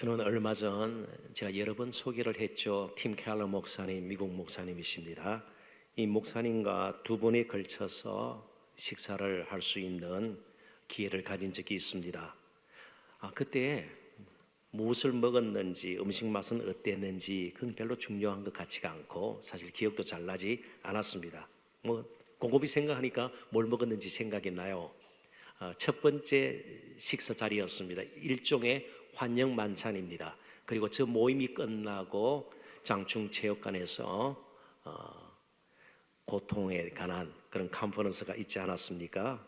저는 얼마 전 제가 여러 번 소개를 했죠. 팀 켈러 목사님, 미국 목사님이십니다. 이 목사님과 두 번에 걸쳐서 식사를 할 수 있는 기회를 가진 적이 있습니다. 그때 무엇을 먹었는지, 음식 맛은 어땠는지 그건 별로 중요한 것 같지가 않고 사실 기억도 잘 나지 않았습니다. 곰곰이 생각하니까 뭘 먹었는지 생각이 나요. 첫 번째 식사 자리였습니다. 일종의 환영 만찬입니다. 그리고 저 모임이 끝나고 장충체육관에서 고통에 관한 그런 컨퍼런스가 있지 않았습니까?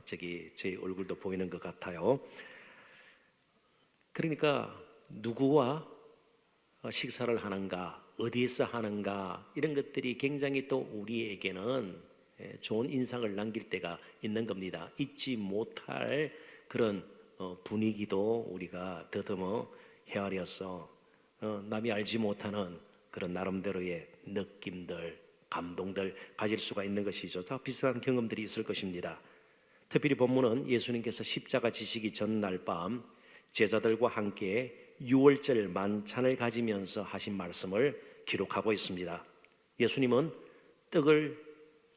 저기 제 얼굴도 보이는 것 같아요. 그러니까 누구와 식사를 하는가, 어디에서 하는가, 이런 것들이 굉장히 또 우리에게는 좋은 인상을 남길 때가 있는 겁니다. 잊지 못할 그런 분위기도 우리가 더듬어 헤아려서 남이 알지 못하는 그런 나름대로의 느낌들, 감동들 가질 수가 있는 것이죠. 다 비슷한 경험들이 있을 것입니다. 특별히 본문은 예수님께서 십자가 지시기 전날 밤 제자들과 함께 유월절 만찬을 가지면서 하신 말씀을 기록하고 있습니다. 예수님은 떡을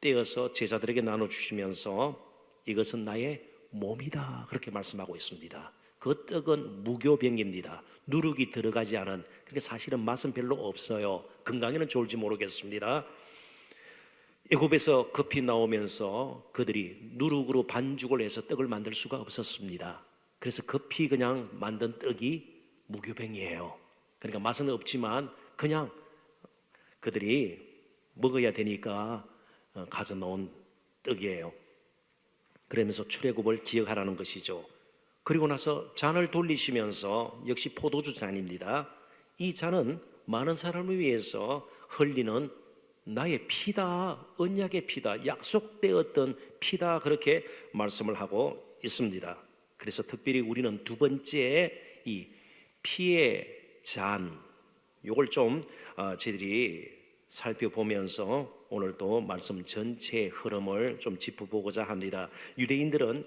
떼어서 제자들에게 나눠주시면서 이것은 나의 몸이다 그렇게 말씀하고 있습니다. 그 떡은 무교병입니다. 누룩이 들어가지 않은, 그러니까 사실은 맛은 별로 없어요. 건강에는 좋을지 모르겠습니다. 애굽에서 급히 나오면서 그들이 누룩으로 반죽을 해서 떡을 만들 수가 없었습니다. 그래서 급히 그냥 만든 떡이 무교병이에요. 그러니까 맛은 없지만 그냥 그들이 먹어야 되니까 가져 놓은 떡이에요. 그러면서 출애굽을 기억하라는 것이죠. 그리고 나서 잔을 돌리시면서 역시 포도주 잔입니다. 이 잔은 많은 사람을 위해서 흘리는 나의 피다, 언약의 피다, 약속되었던 피다, 그렇게 말씀을 하고 있습니다. 그래서 특별히 우리는 두 번째 이 피의 잔, 이걸 좀 저희들이 살펴보면서 오늘도 말씀 전체의 흐름을 좀 짚어보고자 합니다. 유대인들은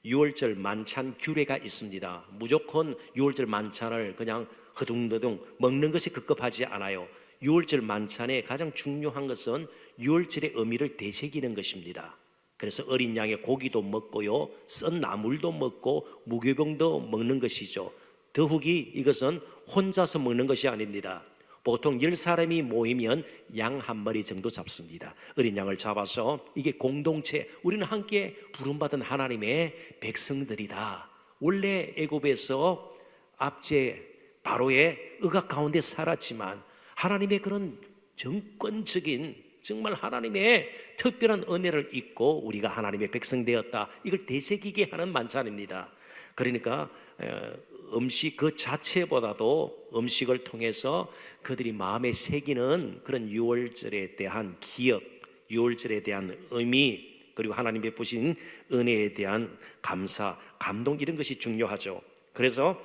유월절 만찬 규례가 있습니다. 무조건 유월절 만찬을 그냥 허둥더둥 먹는 것이 급급하지 않아요. 유월절 만찬의 가장 중요한 것은 유월절의 의미를 되새기는 것입니다. 그래서 어린 양의 고기도 먹고요, 썬 나물도 먹고 무교병도 먹는 것이죠. 더욱이 이것은 혼자서 먹는 것이 아닙니다. 보통 10사람이 모이면 양 한 마리 정도 잡습니다. 어린 양을 잡아서 이게 공동체, 우리는 함께 부름받은 하나님의 백성들이다. 원래 애굽에서 압제 바로의 억압 가운데 살았지만 하나님의 그런 정권적인, 정말 하나님의 특별한 은혜를 입고 우리가 하나님의 백성 되었다, 이걸 되새기게 하는 만찬입니다. 그러니까 음식 그 자체보다도 음식을 통해서 그들이 마음에 새기는 그런 유월절에 대한 기억, 유월절에 대한 의미, 그리고 하나님 베푸신 은혜에 대한 감사, 감동, 이런 것이 중요하죠. 그래서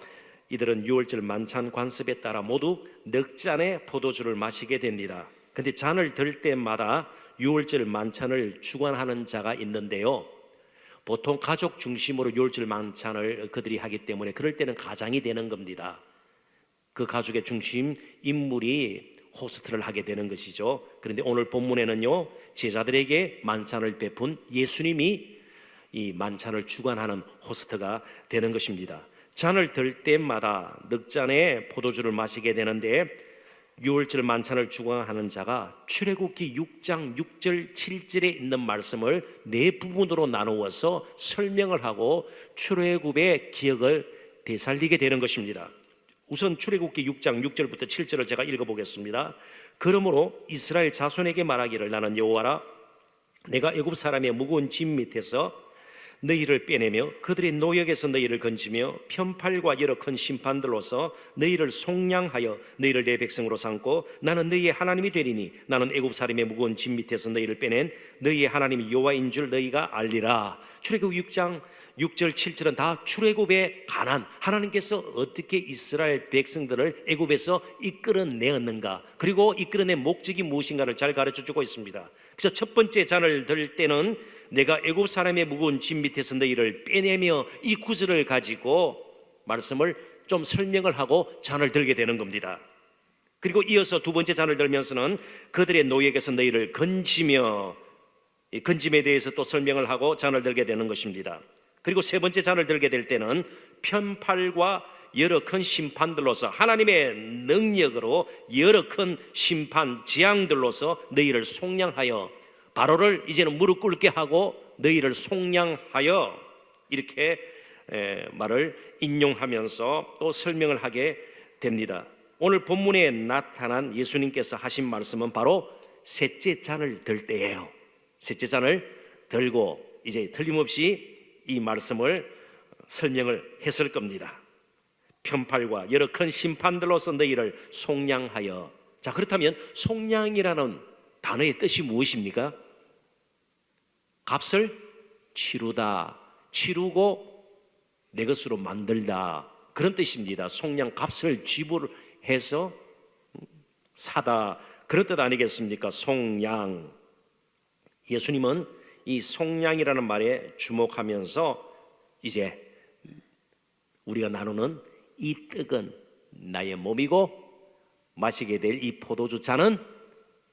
이들은 유월절 만찬 관습에 따라 모두 넉 잔의 포도주를 마시게 됩니다. 근데 잔을 들 때마다 유월절 만찬을 주관하는 자가 있는데요, 보통 가족 중심으로 유월절 만찬을 그들이 하기 때문에 그럴 때는 가장이 되는 겁니다. 그 가족의 중심 인물이 호스트를 하게 되는 것이죠. 그런데 오늘 본문에는요, 제자들에게 만찬을 베푼 예수님이 이 만찬을 주관하는 호스트가 되는 것입니다. 잔을 들 때마다 넉 잔의 포도주를 마시게 되는데 유월절 만찬을 주관하는 자가 출애굽기 6장 6절 7절에 있는 말씀을 네 부분으로 나누어서 설명을 하고 출애굽의 기억을 되살리게 되는 것입니다. 우선 출애굽기 6장 6절부터 7절을 제가 읽어보겠습니다. 그러므로 이스라엘 자손에게 말하기를, 나는 여호와라, 내가 애굽 사람의 무거운 짐 밑에서 너희를 빼내며 그들의 노역에서 너희를 건지며 편팔과 여러 큰 심판들로서 너희를 속량하여 너희를 내 백성으로 삼고 나는 너희의 하나님이 되리니 나는 애굽 사람의 무거운 짐 밑에서 너희를 빼낸 너희의 하나님이 여호와인 줄 너희가 알리라. 출애굽 6장 6절 7절은 다 출애굽에 관한, 하나님께서 어떻게 이스라엘 백성들을 애굽에서 이끌어내었는가, 그리고 이끌어낸 목적이 무엇인가를 잘 가르쳐주고 있습니다. 그래서 첫 번째 잔을 들 때는 내가 애굽 사람의 무거운 짐 밑에서 너희를 빼내며, 이 구절을 가지고 말씀을 좀 설명을 하고 잔을 들게 되는 겁니다. 그리고 이어서 두 번째 잔을 들면서는 그들의 노예에게서 너희를 건지며, 이 건짐에 대해서 또 설명을 하고 잔을 들게 되는 것입니다. 그리고 세 번째 잔을 들게 될 때는 편팔과 여러 큰 심판들로서, 하나님의 능력으로 여러 큰 심판, 재앙들로서 너희를 속량하여, 바로를 이제는 무릎 꿇게 하고 너희를 속량하여, 이렇게 말을 인용하면서 또 설명을 하게 됩니다. 오늘 본문에 나타난 예수님께서 하신 말씀은 바로 셋째 잔을 들 때예요. 셋째 잔을 들고 이제 틀림없이 이 말씀을 설명을 했을 겁니다. 편팔과 여러 큰 심판들로서 너희를 속량하여. 자, 그렇다면 속량이라는 단어의 뜻이 무엇입니까? 값을 치르다, 치르고 내 것으로 만들다, 그런 뜻입니다. 속량, 값을 지불해서 사다, 그런 뜻 아니겠습니까? 속량. 예수님은 이 속량이라는 말에 주목하면서 이제 우리가 나누는 이 떡은 나의 몸이고 마시게 될 이 포도주 잔은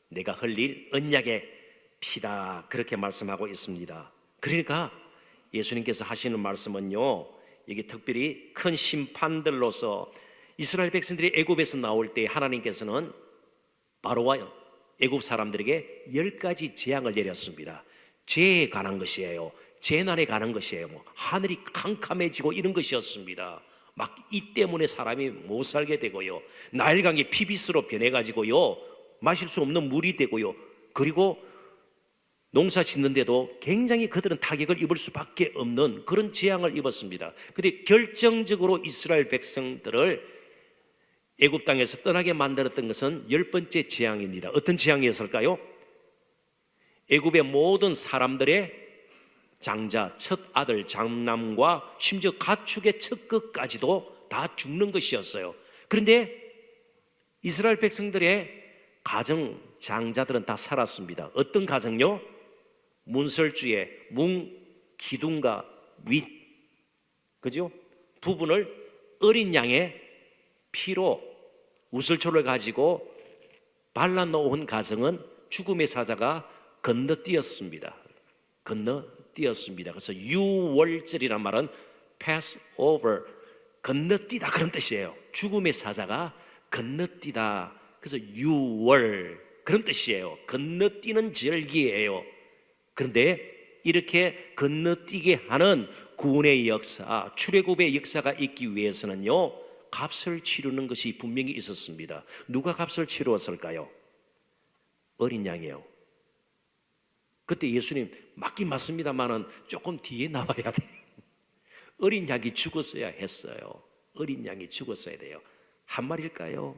내가 흘릴 언약의 피다, 그렇게 말씀하고 있습니다. 그러니까 예수님께서 하시는 말씀은요, 이게 특별히 큰 심판들로서 이스라엘 백성들이 애굽에서 나올 때 하나님께서는 바로와 애굽 사람들에게 10가지 재앙을 내렸습니다. 재에 관한 것이에요. 재난에 관한 것이에요. 하늘이 캄캄해지고 이런 것이었습니다. 막 이 때문에 사람이 못 살게 되고요, 나일강이 피비스로 변해가지고요 마실 수 없는 물이 되고요, 그리고 농사 짓는데도 굉장히 그들은 타격을 입을 수밖에 없는 그런 재앙을 입었습니다. 그런데 결정적으로 이스라엘 백성들을 애굽 땅에서 떠나게 만들었던 것은 10번째 재앙입니다. 어떤 재앙이었을까요? 애굽의 모든 사람들의 장자, 첫 아들, 장남과 심지어 가축의 첫 것까지도 다 죽는 것이었어요. 그런데 이스라엘 백성들의 가정 장자들은 다 살았습니다. 어떤 가정요? 문설주에 뭉, 기둥과 윗, 그죠? 부분을 어린 양의 피로 우슬초를 가지고 발라놓은 가정은 죽음의 사자가 건너뛰었습니다. 건너뛰었습니다. 그래서 유월절이란 말은 pass over, 건너뛰다, 그런 뜻이에요. 죽음의 사자가 건너뛰다. 그래서 유월, 그런 뜻이에요. 건너뛰는 절기예요. 그런데 이렇게 건너뛰게 하는 구원의 역사, 출애굽의 역사가 있기 위해서는요, 값을 치르는 것이 분명히 있었습니다. 누가 값을 치루었을까요? 어린 양이에요. 그때 예수님 맞긴 맞습니다만은 조금 뒤에 나와야 돼요. 어린 양이 죽었어야 했어요. 어린 양이 죽었어야 돼요. 한 마리일까요?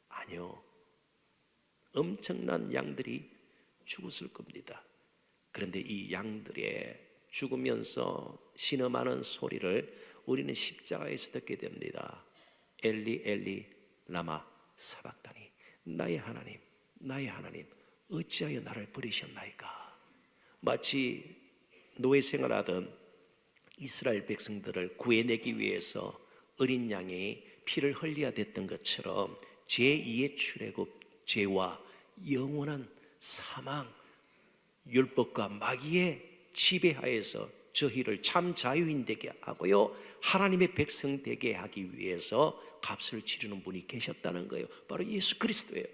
아니요. 엄청난 양들이 죽었을 겁니다. 그런데 이 양들의 죽으면서 신음하는 소리를 우리는 십자가에서 듣게 됩니다. 엘리 엘리 라마 사박다니, 나의 하나님, 나의 하나님, 어찌하여 나를 버리셨나이까. 마치 노예 생활하던 이스라엘 백성들을 구해내기 위해서 어린 양의 피를 흘려야 됐던 것처럼 제2의 출애굽, 죄와 영원한 사망, 율법과 마귀의 지배하에서 저희를 참 자유인 되게 하고요, 하나님의 백성 되게 하기 위해서 값을 치르는 분이 계셨다는 거예요. 바로 예수 그리스도예요.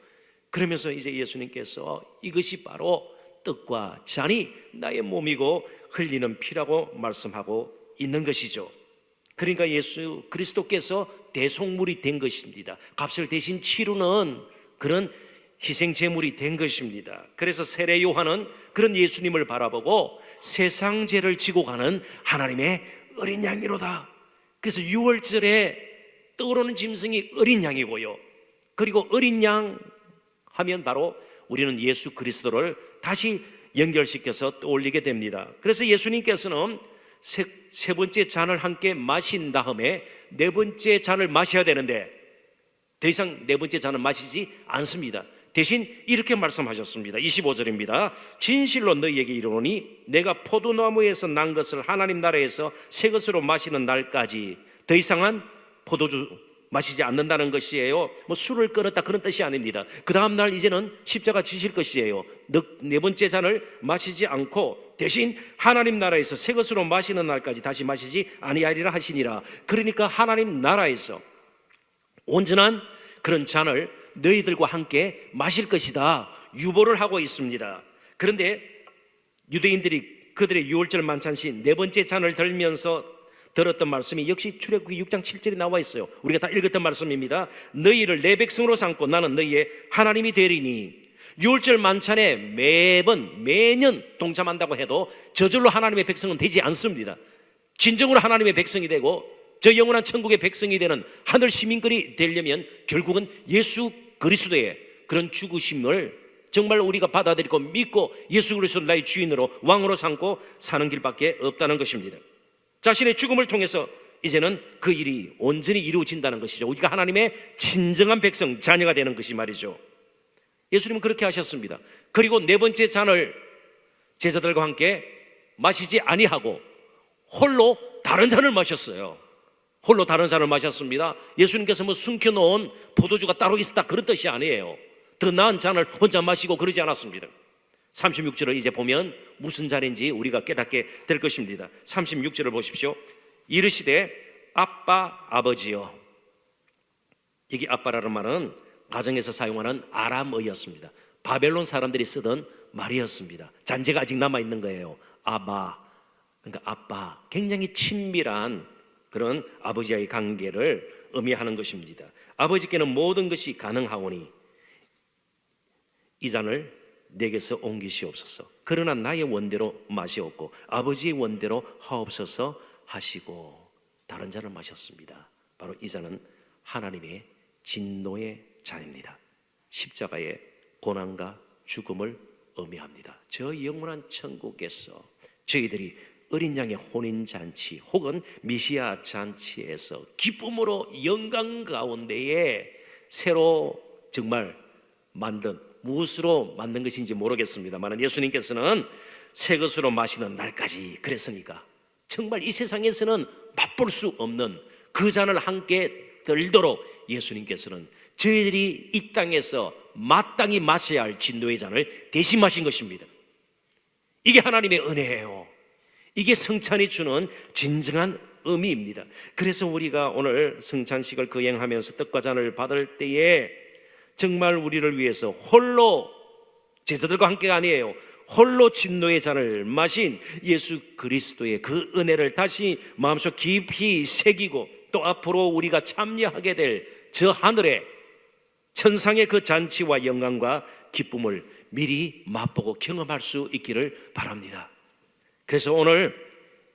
그러면서 이제 예수님께서 이것이 바로 떡과 잔이 나의 몸이고 흘리는 피라고 말씀하고 있는 것이죠. 그러니까 예수 그리스도께서 대속물이 된 것입니다. 값을 대신 치르는 그런 희생 제물이 된 것입니다. 그래서 세례 요한은 그런 예수님을 바라보고 세상 죄를 지고 가는 하나님의 어린 양이로다. 그래서 유월절에 떠오르는 짐승이 어린 양이고요, 그리고 어린 양 하면 바로 우리는 예수 그리스도를 다시 연결시켜서 떠올리게 됩니다. 그래서 예수님께서는 세 번째 잔을 함께 마신 다음에 네 번째 잔을 마셔야 되는데 더 이상 네 번째 잔을 마시지 않습니다. 대신 이렇게 말씀하셨습니다. 25절입니다. 진실로 너희에게 이르노니 내가 포도나무에서 난 것을 하나님 나라에서 새 것으로 마시는 날까지 더 이상은 포도주 마시지 않는다는 것이에요. 뭐 술을 끊었다 그런 뜻이 아닙니다. 그 다음날 이제는 십자가 지실 것이에요. 네 번째 잔을 마시지 않고 대신 하나님 나라에서 새 것으로 마시는 날까지 다시 마시지 아니하리라 하시니라. 그러니까 하나님 나라에서 온전한 그런 잔을 너희들과 함께 마실 것이다 유보를 하고 있습니다. 그런데 유대인들이 그들의 유월절 만찬시 네 번째 잔을 들면서 들었던 말씀이 역시 출애굽기 6장 7절에 나와 있어요. 우리가 다 읽었던 말씀입니다. 너희를 내 백성으로 삼고 나는 너희의 하나님이 되리니. 유월절 만찬에 매년 동참한다고 해도 저절로 하나님의 백성은 되지 않습니다. 진정으로 하나님의 백성이 되고 저 영원한 천국의 백성이 되는 하늘 시민들이 되려면 결국은 예수 그리스도의 그런 죽으심을 정말 우리가 받아들이고 믿고 예수 그리스도를 나의 주인으로 왕으로 삼고 사는 길밖에 없다는 것입니다. 자신의 죽음을 통해서 이제는 그 일이 온전히 이루어진다는 것이죠. 우리가 하나님의 진정한 백성, 자녀가 되는 것이 말이죠. 예수님은 그렇게 하셨습니다. 그리고 네 번째 잔을 제자들과 함께 마시지 아니하고 홀로 다른 잔을 마셨어요. 홀로 다른 잔을 마셨습니다. 예수님께서 뭐 숨겨놓은 포도주가 따로 있었다 그런 뜻이 아니에요. 더 나은 잔을 혼자 마시고 그러지 않았습니다. 36절을 이제 보면 무슨 잔인지 우리가 깨닫게 될 것입니다. 36절을 보십시오. 이르시되 아빠 아버지여. 여기 아빠라는 말은 가정에서 사용하는 아람어였습니다. 바벨론 사람들이 쓰던 말이었습니다. 잔재가 아직 남아있는 거예요. 아바, 그러니까 아빠, 굉장히 친밀한 그런 아버지와의 관계를 의미하는 것입니다. 아버지께는 모든 것이 가능하오니 이 잔을 내게서 옮기시옵소서. 그러나 나의 원대로 마시옵고 아버지의 원대로 하옵소서 하시고 다른 잔을 마셨습니다. 바로 이 잔은 하나님의 진노의 잔입니다. 십자가의 고난과 죽음을 의미합니다. 저 영원한 천국에서 저희들이 어린 양의 혼인잔치 혹은 미시아 잔치에서 기쁨으로 영광 가운데에 새로 정말 만든, 무엇으로 만든 것인지 모르겠습니다만 예수님께서는 새 것으로 마시는 날까지 그랬으니까 정말 이 세상에서는 맛볼 수 없는 그 잔을 함께 들도록 예수님께서는 저희들이 이 땅에서 마땅히 마셔야 할 진노의 잔을 대신 마신 것입니다. 이게 하나님의 은혜예요. 이게 성찬이 주는 진정한 의미입니다. 그래서 우리가 오늘 성찬식을 거행하면서 떡과 잔을 받을 때에 정말 우리를 위해서 홀로, 제자들과 함께가 아니에요, 홀로 진노의 잔을 마신 예수 그리스도의 그 은혜를 다시 마음속 깊이 새기고 또 앞으로 우리가 참여하게 될 저 하늘의 천상의 그 잔치와 영광과 기쁨을 미리 맛보고 경험할 수 있기를 바랍니다. 그래서 오늘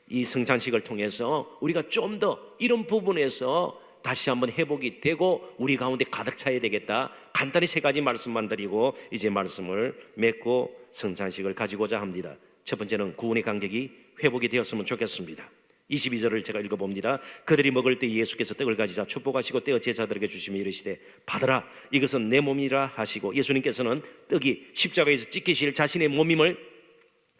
이 성찬식을 통해서 우리가 좀 더 이런 부분에서 다시 한번 회복이 되고 우리 가운데 가득 차야 되겠다. 간단히 세 가지 말씀만 드리고 이제 말씀을 맺고 성찬식을 가지고자 합니다. 첫 번째는 구원의 간격이 회복이 되었으면 좋겠습니다. 22절을 제가 읽어봅니다. 그들이 먹을 때 예수께서 떡을 가지사 축복하시고 떼어 제자들에게 주시며 이르시되 받으라, 이것은 내 몸이라 하시고, 예수님께서는 떡이 십자가에서 찢기실 자신의 몸임을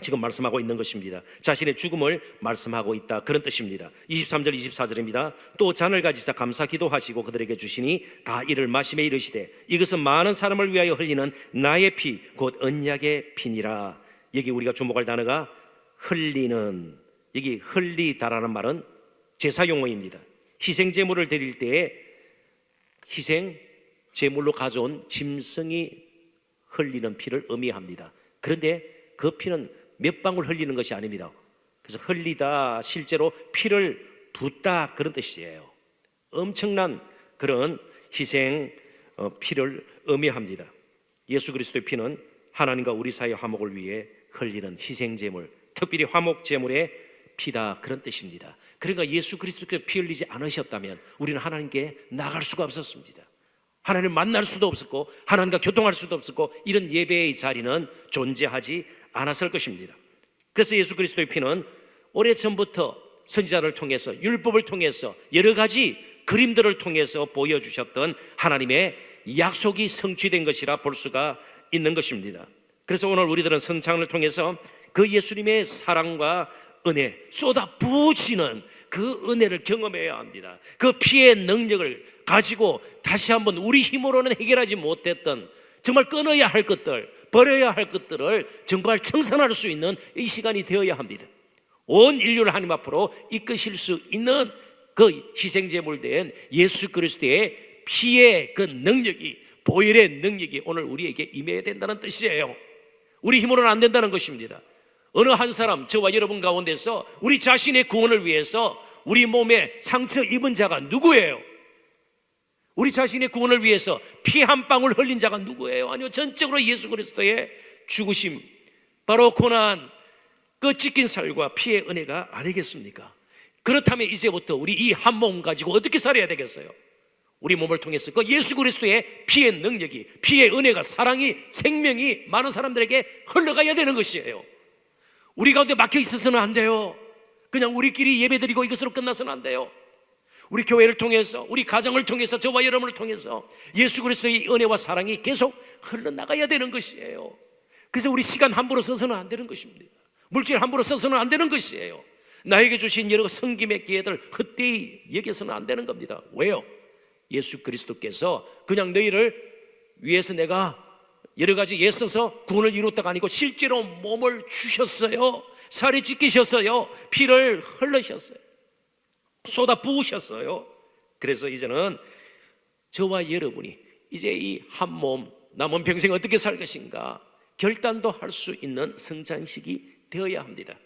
지금 말씀하고 있는 것입니다. 자신의 죽음을 말씀하고 있다, 그런 뜻입니다. 23절 24절입니다. 또 잔을 가지사 감사 기도하시고 그들에게 주시니 다 이를 마시며 이르시되 이것은 많은 사람을 위하여 흘리는 나의 피 곧 언약의 피니라. 여기 우리가 주목할 단어가 흘리는, 여기 흘리다라는 말은 제사 용어입니다. 희생 제물을 드릴 때에 희생 제물로 가져온 짐승이 흘리는 피를 의미합니다. 그런데 그 피는 몇 방울 흘리는 것이 아닙니다. 그래서 흘리다, 실제로 피를 붓다, 그런 뜻이에요. 엄청난 그런 희생 피를 의미합니다. 예수 그리스도의 피는 하나님과 우리 사이의 화목을 위해 흘리는 희생 제물, 특별히 화목 제물의 피다, 그런 뜻입니다. 그러니까 예수 그리스도께서 피 흘리지 않으셨다면 우리는 하나님께 나갈 수가 없었습니다. 하나님을 만날 수도 없었고 하나님과 교통할 수도 없었고 이런 예배의 자리는 존재하지 않았을 것입니다. 그래서 예수 그리스도의 피는 오래전부터 선지자를 통해서, 율법을 통해서, 여러 가지 그림들을 통해서 보여주셨던 하나님의 약속이 성취된 것이라 볼 수가 있는 것입니다. 그래서 오늘 우리들은 성찬을 통해서 그 예수님의 사랑과 은혜 쏟아부으시는 그 은혜를 경험해야 합니다. 그 피의 능력을 가지고 다시 한번 우리 힘으로는 해결하지 못했던 정말 끊어야 할 것들, 버려야 할 것들을 정말 청산할 수 있는 이 시간이 되어야 합니다. 온 인류를 하나님 앞으로 이끄실 수 있는 그 희생제물된 예수 그리스도의 피의 그 능력이, 보혈의 능력이 오늘 우리에게 임해야 된다는 뜻이에요. 우리 힘으로는 안 된다는 것입니다. 어느 한 사람, 저와 여러분 가운데서 우리 자신의 구원을 위해서 우리 몸에 상처 입은 자가 누구예요? 우리 자신의 구원을 위해서 피 한 방울 흘린 자가 누구예요? 아니요, 전적으로 예수 그리스도의 죽으심, 바로 고난, 그 찢긴 살과 피의 은혜가 아니겠습니까? 그렇다면 이제부터 우리 이 한 몸 가지고 어떻게 살아야 되겠어요? 우리 몸을 통해서 그 예수 그리스도의 피의 능력이, 피의 은혜가, 사랑이, 생명이 많은 사람들에게 흘러가야 되는 것이에요. 우리 가운데 막혀 있어서는 안 돼요. 그냥 우리끼리 예배드리고 이것으로 끝나서는 안 돼요. 우리 교회를 통해서, 우리 가정을 통해서, 저와 여러분을 통해서 예수 그리스도의 은혜와 사랑이 계속 흘러나가야 되는 것이에요. 그래서 우리 시간 함부로 써서는 안 되는 것입니다. 물질 함부로 써서는 안 되는 것이에요. 나에게 주신 여러 섬김의 기회들 헛되이 여겨서는 안 되는 겁니다. 왜요? 예수 그리스도께서 그냥 너희를 위해서 내가 여러 가지 애써서 구원을 이뤘다가 아니고 실제로 몸을 주셨어요. 살이 찢기셨어요. 피를 흘리셨어요. 쏟아 부으셨어요. 그래서 이제는 저와 여러분이 이제 이 한 몸, 남은 평생 어떻게 살 것인가 결단도 할 수 있는 성장식이 되어야 합니다.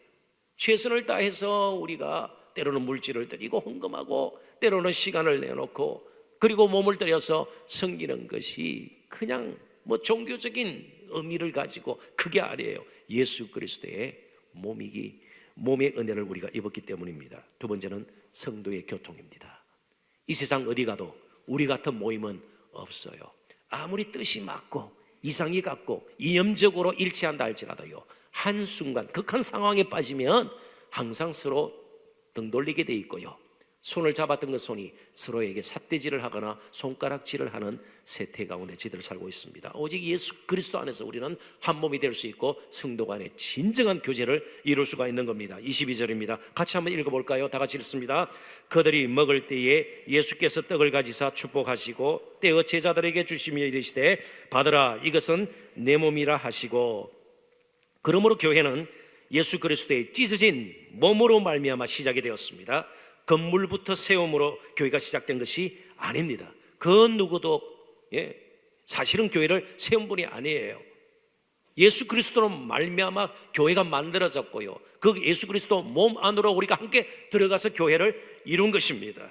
최선을 다해서 우리가 때로는 물질을 드리고 헌금하고 때로는 시간을 내놓고 그리고 몸을 들여서 섬기는 것이 그냥 뭐 종교적인 의미를 가지고 그게 아니에요. 예수 그리스도의 몸의 은혜를 우리가 입었기 때문입니다. 두 번째는 성도의 교통입니다. 이 세상 어디 가도 우리 같은 모임은 없어요. 아무리 뜻이 맞고 이상이 같고 이념적으로 일치한다 할지라도요, 한순간 극한 상황에 빠지면 항상 서로 등 돌리게 돼 있고요, 손을 잡았던 그 손이 서로에게 삿대질을 하거나 손가락질을 하는 세태 가운데 저희들 살고 있습니다. 오직 예수 그리스도 안에서 우리는 한 몸이 될 수 있고 성도 간의 진정한 교제를 이룰 수가 있는 겁니다. 22절입니다. 같이 한번 읽어볼까요? 다 같이 읽습니다. 그들이 먹을 때에 예수께서 떡을 가지사 축복하시고 떼어 제자들에게 주시며 이르시되 받으라, 이것은 내 몸이라 하시고. 그러므로 교회는 예수 그리스도의 찢어진 몸으로 말미암아 시작이 되었습니다. 건물부터 세움으로 교회가 시작된 것이 아닙니다. 그 누구도 사실은 교회를 세운 분이 아니에요. 예수 그리스도로 말미암아 교회가 만들어졌고요, 그 예수 그리스도 몸 안으로 우리가 함께 들어가서 교회를 이룬 것입니다.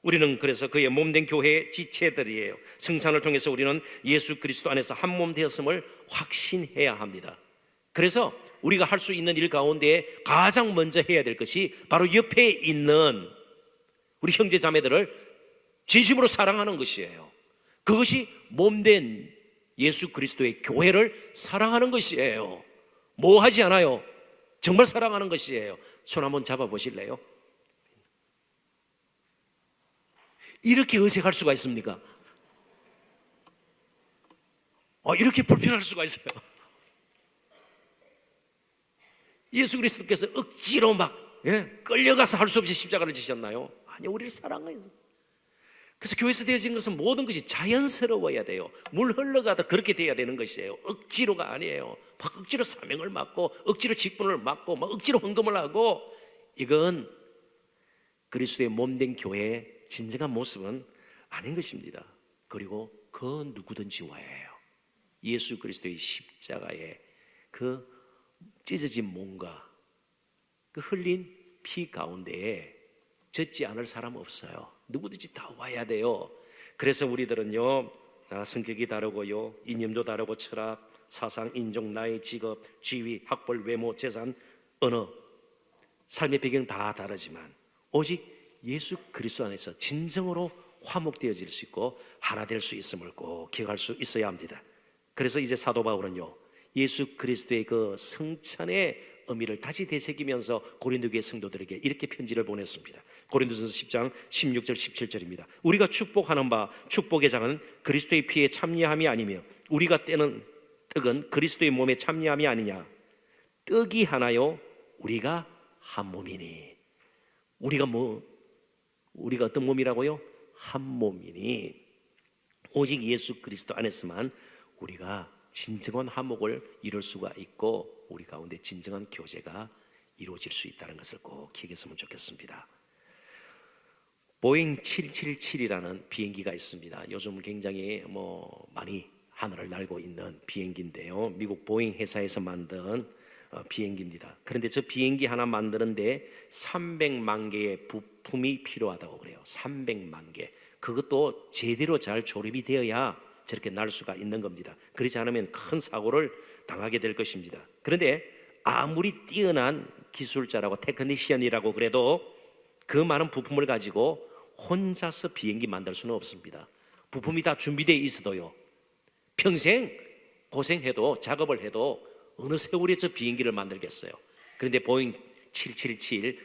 우리는 그래서 그의 몸된 교회의 지체들이에요. 성찬을 통해서 우리는 예수 그리스도 안에서 한 몸 되었음을 확신해야 합니다. 그래서 우리가 할 수 있는 일 가운데 가장 먼저 해야 될 것이 바로 옆에 있는 우리 형제 자매들을 진심으로 사랑하는 것이에요. 그것이 몸된 예수 그리스도의 교회를 사랑하는 것이에요. 뭐 하지 않아요. 정말 사랑하는 것이에요. 손 한번 잡아보실래요? 이렇게 어색할 수가 있습니까? 이렇게 불편할 수가 있어요. 예수 그리스도께서 억지로 끌려가서 할 수 없이 십자가를 지셨나요? 아니요, 우리를 사랑해요. 그래서 교회에서 되어진 것은 모든 것이 자연스러워야 돼요. 물 흘러가다 그렇게 돼야 되는 것이에요. 억지로가 아니에요. 막 억지로 사명을 맡고 억지로 직분을 맡고 막 억지로 헌금을 하고, 이건 그리스도의 몸된 교회의 진정한 모습은 아닌 것입니다. 그리고 그 누구든지와예요. 예수 그리스도의 십자가의 그 찢어진 몸과 그 흘린 피 가운데에 젖지 않을 사람 없어요. 누구든지 다 와야 돼요. 그래서 우리들은요, 성격이 다르고요, 이념도 다르고 철학, 사상, 인종, 나이, 직업, 지위, 학벌, 외모, 재산, 언어, 삶의 배경 다 다르지만 오직 예수 그리스도 안에서 진정으로 화목되어질 수 있고 하나 될 수 있음을 꼭 기억할 수 있어야 합니다. 그래서 이제 사도 바울은요, 예수 그리스도의 그 성찬의 의미를 다시 되새기면서 고린도 교회 성도들에게 이렇게 편지를 보냈습니다. 고린도전서 10장 16절 17절입니다. 우리가 축복하는 바 축복의 장은 그리스도의 피에 참여함이 아니며 우리가 떼는 떡은 그리스도의 몸에 참여함이 아니냐. 떡이 하나요 우리가 한 몸이니. 우리가 어떤 몸이라고요? 한 몸이니 오직 예수 그리스도 안에서만 우리가 진정한 화목을 이룰 수가 있고 우리 가운데 진정한 교제가 이루어질 수 있다는 것을 꼭 기억했으면 좋겠습니다. 보잉 777이라는 비행기가 있습니다. 요즘 굉장히 많이 하늘을 날고 있는 비행기인데요. 미국 보잉 회사에서 만든 비행기입니다. 그런데 저 비행기 하나 만드는데 300만 개의 부품이 필요하다고 그래요. 300만 개. 그것도 제대로 잘 조립이 되어야 저렇게 날 수가 있는 겁니다. 그렇지 않으면 큰 사고를 당하게 될 것입니다. 그런데 아무리 뛰어난 기술자라고 테크니시언이라고 그래도 그 많은 부품을 가지고 혼자서 비행기 만들 수는 없습니다. 부품이 다 준비되어 있어도요, 평생 고생해도 작업을 해도 어느 세월에 저 비행기를 만들겠어요. 그런데 보잉 777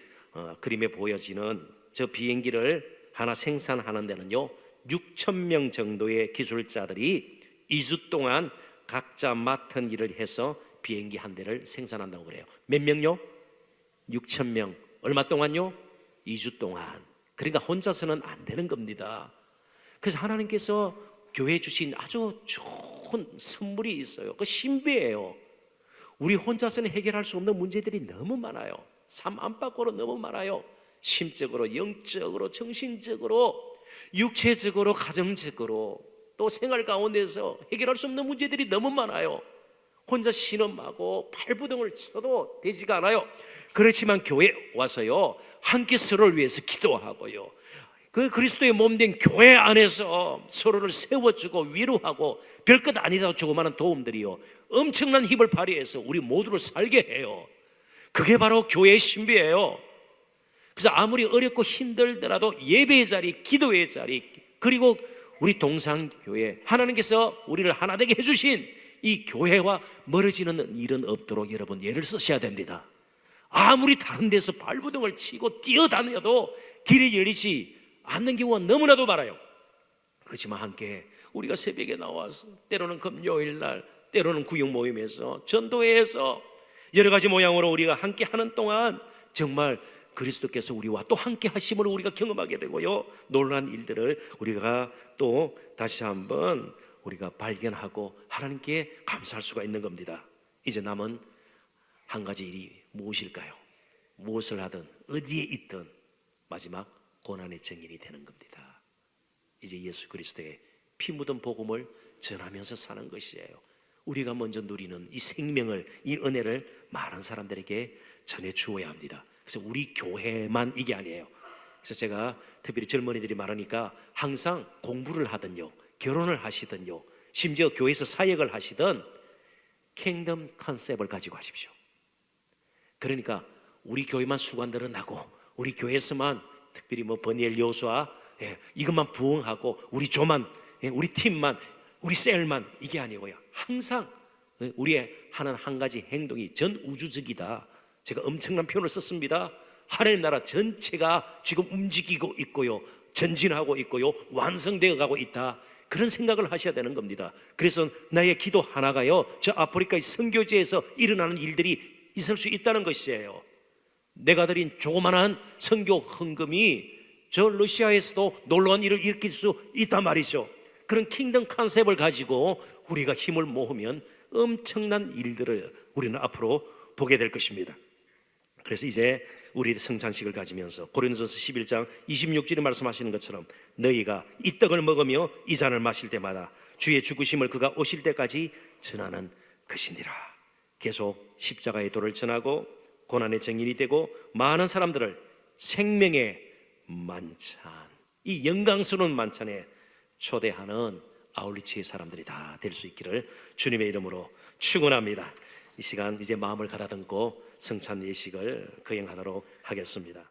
그림에 보여지는 저 비행기를 하나 생산하는 데는요 6,000명 정도의 기술자들이 2주 동안 각자 맡은 일을 해서 비행기 한 대를 생산한다고 그래요. 몇 명요? 6,000명. 얼마 동안요? 2주 동안. 그러니까 혼자서는 안 되는 겁니다. 그래서 하나님께서 교회에 주신 아주 좋은 선물이 있어요. 그 신비예요. 우리 혼자서는 해결할 수 없는 문제들이 너무 많아요. 삶 안팎으로 너무 많아요. 심적으로, 영적으로, 정신적으로, 육체적으로, 가정적으로, 또 생활 가운데서 해결할 수 없는 문제들이 너무 많아요. 혼자 신음하고 발부둥을 쳐도 되지가 않아요. 그렇지만 교회에 와서요 함께 서로를 위해서 기도하고요, 그 그리스도의 몸된 교회 안에서 서로를 세워주고 위로하고 별것 아니라도 조그마한 도움들이요 엄청난 힘을 발휘해서 우리 모두를 살게 해요. 그게 바로 교회의 신비예요. 그래서 아무리 어렵고 힘들더라도 예배의 자리, 기도의 자리, 그리고 우리 동상교회, 하나님께서 우리를 하나 되게 해주신 이 교회와 멀어지는 일은 없도록 여러분 예를 쓰셔야 됩니다. 아무리 다른 데서 발부둥을 치고 뛰어다녀도 길이 열리지 않는 경우가 너무나도 많아요. 그렇지만 함께 우리가 새벽에 나와서 때로는 금요일날, 때로는 구역 모임에서, 전도회에서 여러 가지 모양으로 우리가 함께 하는 동안 정말 그리스도께서 우리와 또 함께 하심을 우리가 경험하게 되고요, 놀라운 일들을 우리가 또 다시 한번 우리가 발견하고 하나님께 감사할 수가 있는 겁니다. 이제 남은 한 가지 일이 무엇일까요? 무엇을 하든 어디에 있든 마지막 고난의 증인이 되는 겁니다. 이제 예수 그리스도의 피 묻은 복음을 전하면서 사는 것이에요. 우리가 먼저 누리는 이 생명을, 이 은혜를 많은 사람들에게 전해 주어야 합니다. 그래서 우리 교회만 이게 아니에요. 그래서 제가 특별히 젊은이들이 많으니까 항상 공부를 하든요, 결혼을 하시든요, 심지어 교회에서 사역을 하시든 킹덤 컨셉을 가지고 하십시오. 그러니까 우리 교회만 수관들은 나고 우리 교회에서만 특별히 버니엘 여호수아 이것만 부흥하고 우리 조만, 우리 팀만, 우리 셀만, 이게 아니고요, 항상 우리의 하는 한 가지 행동이 전 우주적이다. 제가 엄청난 표현을 썼습니다. 하나님 나라 전체가 지금 움직이고 있고요, 전진하고 있고요, 완성되어 가고 있다. 그런 생각을 하셔야 되는 겁니다. 그래서 나의 기도 하나가요, 저 아프리카의 선교지에서 일어나는 일들이 있을 수 있다는 것이에요. 내가 드린 조그만한 선교 헌금이 저 러시아에서도 놀라운 일을 일으킬 수 있단 말이죠. 그런 킹덤 컨셉을 가지고 우리가 힘을 모으면 엄청난 일들을 우리는 앞으로 보게 될 것입니다. 그래서 이제 우리 성찬식을 가지면서 고린도서 11장 26절에 말씀하시는 것처럼 너희가 이 떡을 먹으며 이 잔을 마실 때마다 주의 죽으심을 그가 오실 때까지 전하는 것이니라. 계속 십자가의 도를 전하고 고난의 증인이 되고 많은 사람들을 생명의 만찬, 이 영광스러운 만찬에 초대하는 아울리치의 사람들이 다 될 수 있기를 주님의 이름으로 축원합니다. 이 시간 이제 마음을 가다듬고 성찬 예식을 거행하도록 하겠습니다.